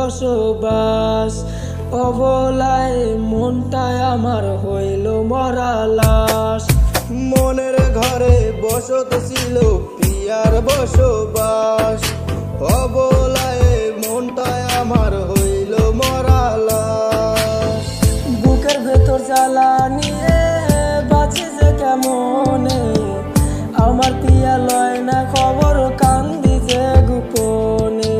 বসবাস। অবলায় মনটায় আমার হইল মরা লাশ। মনের ঘরে বসত ছিল পিয়ার বসবাস। অবলায় মনটায় আমার হইল মরা লাশ। বুকের ভেতর জ্বালা নিয়ে বাঁচি যে কেমনে, আমার পিয়া লয় না খবর কান্দি যে গোপনে।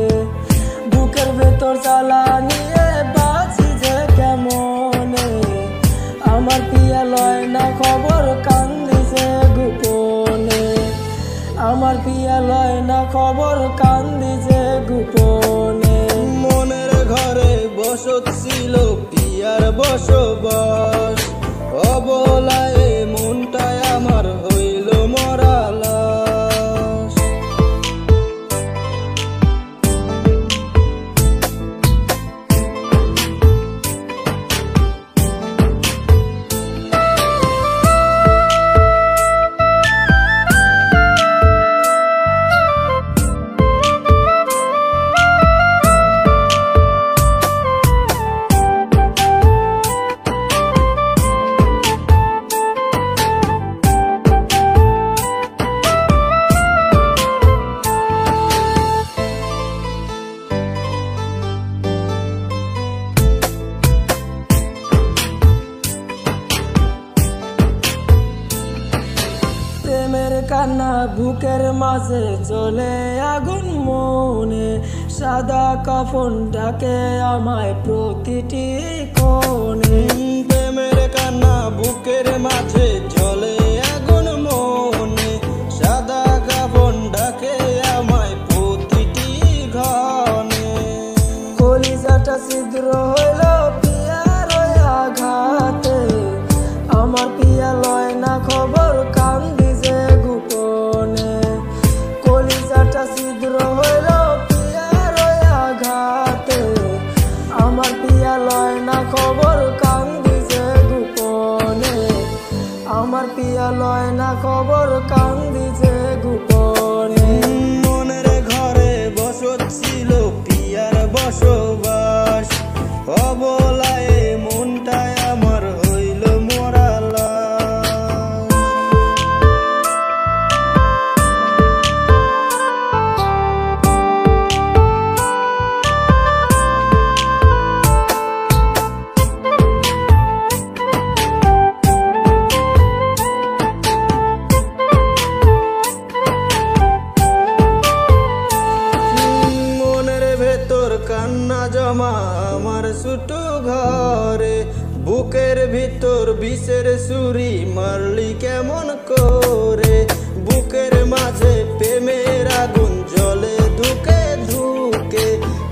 বুকের ভেতর জ্বালা নিয়ে বাঁচি যে কেমনে, আমার পিয়া লয় না খবর কান্দি যে গোপনে। আমার পিয়া লয় না খবর কান্দি যে গোপনে। মনের ঘরে বসত ছিল পিয়ার বসবাস। অবলায় মনটায় আমার হইল মরা লাশ। প্রেমের কান্না বুকের মাঝে চলে আগুন মনে, সাদা কাফন ডাকে আমায় প্রতিটি কোণে। প্রেমের কান্না বুকের মাঝে চলে আগুন মনে, সাদা কাফন ডাকে আমায় প্রতিটি ঘনে। কলিজাটা ছিদ্র হইল পিয়ার আঘাতে, আমার পিয়া লয় না খবর কান্দি যে গোপনে। কলিজাটা ছিদ্র হইল পিয়ার আঘাতে, আমার পিয়া লয় না খবর কান্দি যে গোপনে। আমার পিয়া লয় না খবর কান্দি যে গোপনে। মনের ঘরে বসত ছিল পিয়ার বসবাস। অবলায় মনটায় আমার হইল মরা লাশ। মনের ভেতর কান্না জমা আমার ছোট ঘরে, বুকের ভিতর বিষের ছুরি মারলি কেমন করে। বুকের মাঝে প্রেমের আগুন জ্বলে ধুকে ধুকে,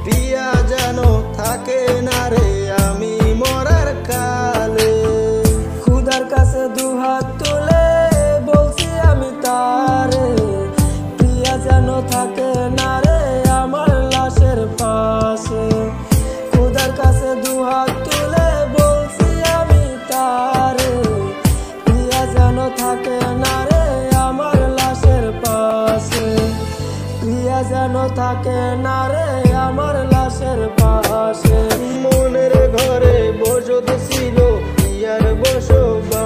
পিয়া যেন থাকে না রে আমি মরার কালে। খুদার কাছে দুহাত তুলে বলছি আমি তারে, প্রিয়া যেন থাকে না রে আমার লাশের পাশে। খুদার কাছে দুহাত তুলে বলছি আমি তারে, প্রিয়া যেন থাকে না রে আমার লাশের পাশে। প্রিয়া যেন থাকে না রে আমার লাশের পাশে। মনের ঘরে বসত ছিল পিয়ার বসবাস।